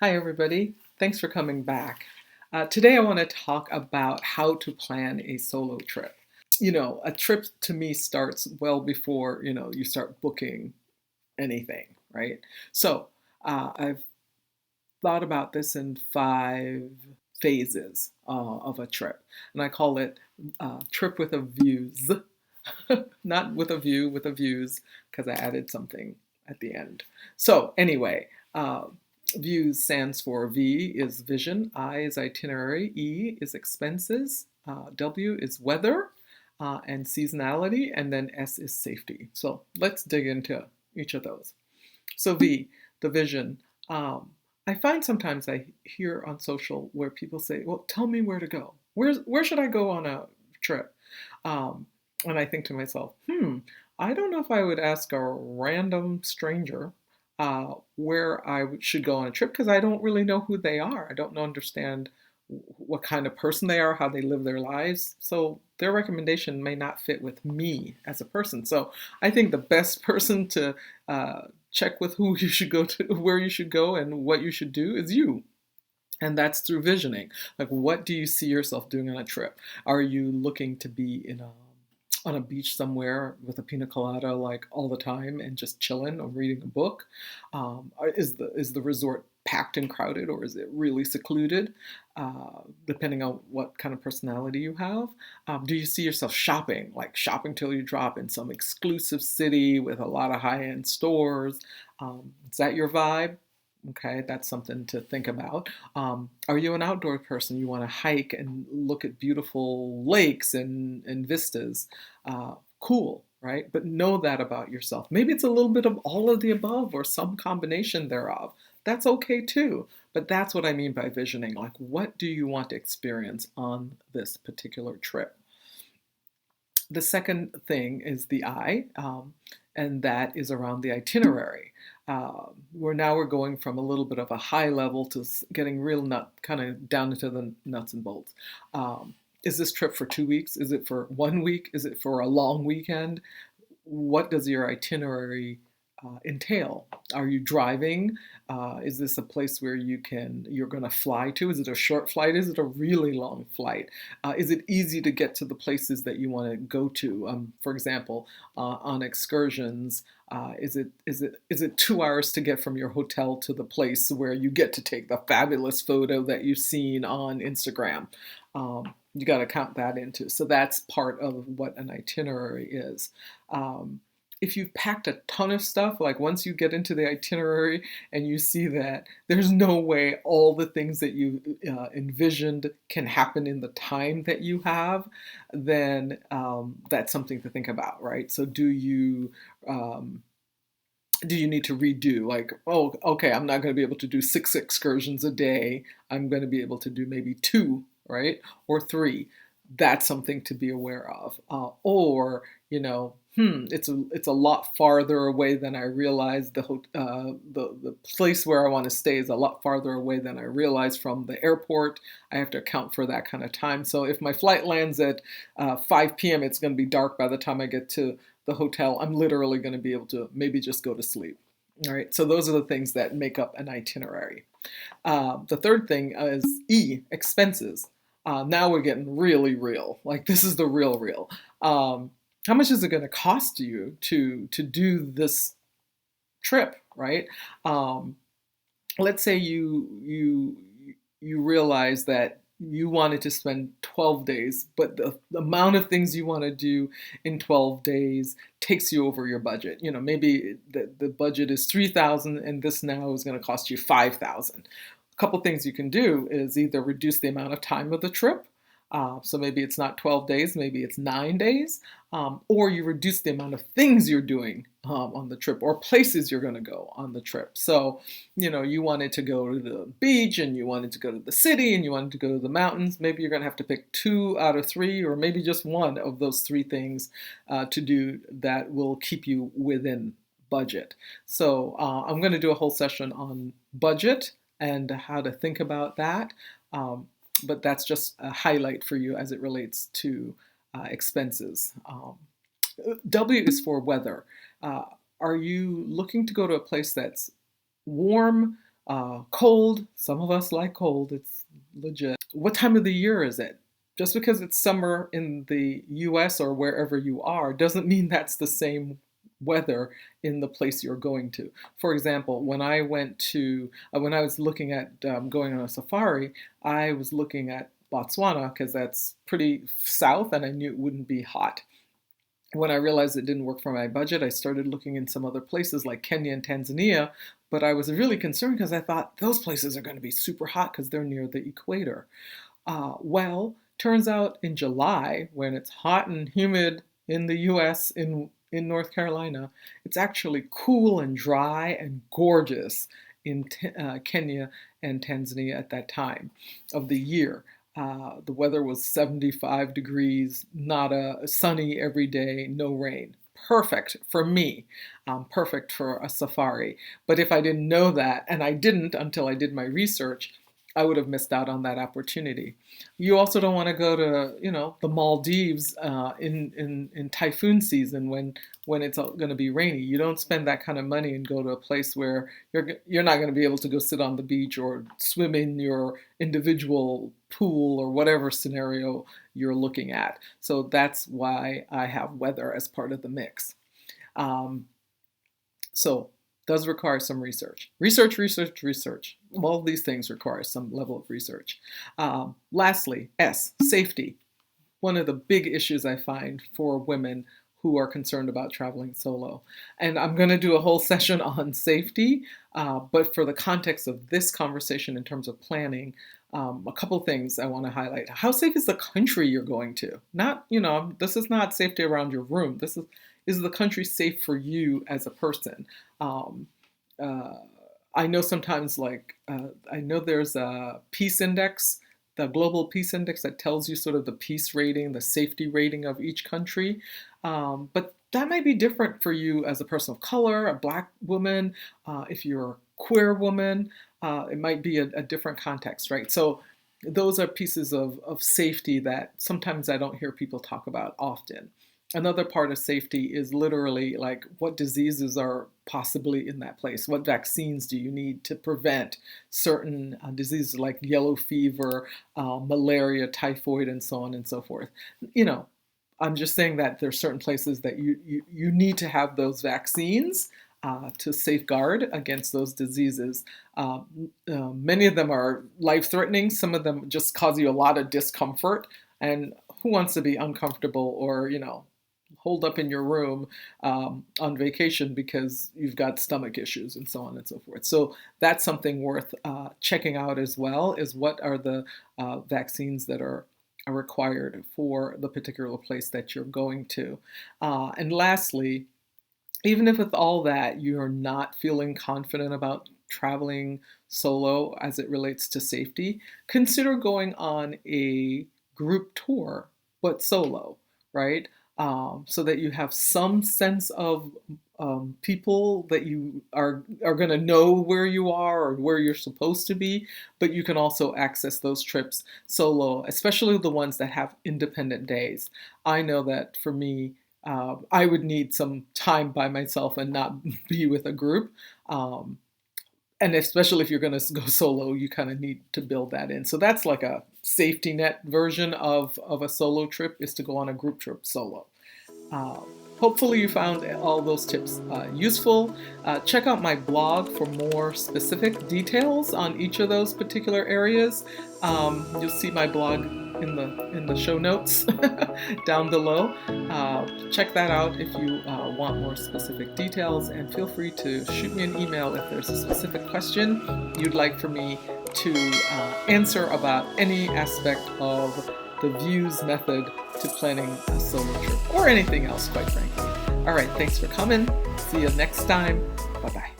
Hi, everybody. Thanks for coming back. Today, I want to talk about how to plan a solo trip. A trip to me starts well before, you start booking anything, right? So, I've thought about this in 5 phases of a trip, and I call it trip with a views, not with a view, with a views, because I added something at the end. So anyway, uh, views stands for V is vision, I is itinerary, E is expenses, W is weather, and seasonality, and then S is safety. So let's dig into each of those. So V, the vision. Um, I find sometimes I hear on social where people say, "Well, tell me where to go. Where should I go on a trip?" Um, and I think to myself, I don't know if I would ask a random stranger where should go on a trip because I don't really know who they are. I don't understand what kind of person they are, how they live their lives. So their recommendation may not fit with me as a person. So I think the best person to check with who you should go to, where you should go, and what you should do is you. And that's through visioning. Like, what do you see yourself doing on a trip? Are you looking to be on a beach somewhere with a pina colada like all the time and just chilling or reading a book? Is the resort packed and crowded, or is it really secluded? Depending on what kind of personality you have. Do you see yourself shopping, like shopping till you drop in some exclusive city with a lot of high-end stores? Is that your vibe? Okay, that's something to think about. Are you an outdoor person? You want to hike and look at beautiful lakes and vistas? Cool, right? But know that about yourself. Maybe it's a little bit of all of the above or some combination thereof. That's okay too. But that's what I mean by visioning. Like, what do you want to experience on this particular trip? The second thing is the I, and that is around the itinerary. We're going from a little bit of a high level to getting real kind of down into the nuts and bolts. Is this trip for 2 weeks? Is it for 1 week? Is it for a long weekend? What does your itinerary entail? Are you driving? Is this a place where you're going to fly to? Is it a short flight? Is it a really long flight? Is it easy to get to the places that you want to go to? For example, on excursions, is it 2 hours to get from your hotel to the place where you get to take the fabulous photo that you've seen on Instagram? You got to count that into. So that's part of what an itinerary is. If you've packed a ton of stuff, like once you get into the itinerary and you see that there's no way all the things that you envisioned can happen in the time that you have, then that's something to think about, right? So um, do you need to redo, like, oh, okay, I'm not going to be able to do 6 excursions a day. I'm going to be able to do maybe two, right? Or three. That's something to be aware of. Or, it's a lot farther away than I realized. The place where I want to stay is a lot farther away than I realized from the airport. I have to account for that kind of time. So if my flight lands at 5 p.m., it's going to be dark by the time I get to the hotel. I'm literally going to be able to maybe just go to sleep. All right. So those are the things that make up an itinerary. The third thing is E, expenses. Now we're getting really real. Like, this is the real. How much is it going to cost you to do this trip, right? Um, let's say you realize that you wanted to spend 12 days, but the amount of things you want to do in 12 days takes you over your budget. Maybe the budget is 3,000 and this now is going to cost you 5,000. A couple things you can do is either reduce the amount of time of the trip. So maybe it's not 12 days, maybe it's 9 days, or you reduce the amount of things you're doing on the trip or places you're going to go on the trip. So, you wanted to go to the beach and you wanted to go to the city and you wanted to go to the mountains. Maybe you're going to have to pick 2 out of 3 or maybe just one of those 3 things to do that will keep you within budget. So I'm going to do a whole session on budget and how to think about that. But that's just a highlight for you as it relates to expenses. W is for weather. Uh, are you looking to go to a place that's warm, Cold, some of us like cold, it's legit. What time of the year is it? Just because it's summer in the US or wherever you are doesn't mean that's the same weather in the place you're going to. For example, when I was looking at going on a safari, I was looking at Botswana because that's pretty south and I knew it wouldn't be hot. When I realized it didn't work for my budget, I started looking in some other places like Kenya and Tanzania, but I was really concerned because I thought those places are going to be super hot because they're near the equator. Turns out in July, when it's hot and humid in the US, in North Carolina, it's actually cool and dry and gorgeous in Kenya and Tanzania at that time of the year. The weather was 75 degrees, not a sunny every day, no rain. Perfect for me, perfect for a safari. But if I didn't know that, and I didn't until I did my research, I would have missed out on that opportunity. You also don't want to go to, the Maldives in typhoon season when it's going to be rainy. You don't spend that kind of money and go to a place where you're not going to be able to go sit on the beach or swim in your individual pool or whatever scenario you're looking at. So that's why I have weather as part of the mix. So does require some research. Research. All of these things require some level of research. Lastly, S, safety. One of the big issues I find for women who are concerned about traveling solo. And I'm going to do a whole session on safety, but for the context of this conversation in terms of planning, a couple things I want to highlight. How safe is the country you're going to? Not, this is not safety around your room. This is the country safe for you as a person? I know sometimes, I know there's a peace index, the global peace index that tells you sort of the peace rating, the safety rating of each country. But that might be different for you as a person of color, a Black woman, if you're a queer woman, it might be a different context, right? So those are pieces of safety that sometimes I don't hear people talk about often. Another part of safety is literally like what diseases are possibly in that place. What vaccines do you need to prevent certain diseases like yellow fever, malaria, typhoid, and so on and so forth. I'm just saying that there's certain places that you need to have those vaccines to safeguard against those diseases. Many of them are life-threatening. Some of them just cause you a lot of discomfort. And who wants to be uncomfortable or, holed up in your room on vacation because you've got stomach issues and so on and so forth. So that's something worth checking out as well, is what are the vaccines that are required for the particular place that you're going to. And lastly, even if with all that you're not feeling confident about traveling solo as it relates to safety, consider going on a group tour, but solo, right? So that you have some sense of people that you are going to know where you are or where you're supposed to be, but you can also access those trips solo, especially the ones that have independent days. I know that for me, I would need some time by myself and not be with a group. And especially if you're going to go solo, you kind of need to build that in. So that's like a safety net version of a solo trip, is to go on a group trip solo. Hopefully you found all those tips useful. Check out my blog for more specific details on each of those particular areas. You'll see my blog in the show notes down below. Check that out if you want more specific details, and feel free to shoot me an email if there's a specific question you'd like for me to answer about any aspect of the V.I.E.W.S method to planning a solo trip, or anything else, quite frankly. All right, thanks for coming. See you next time. Bye-bye.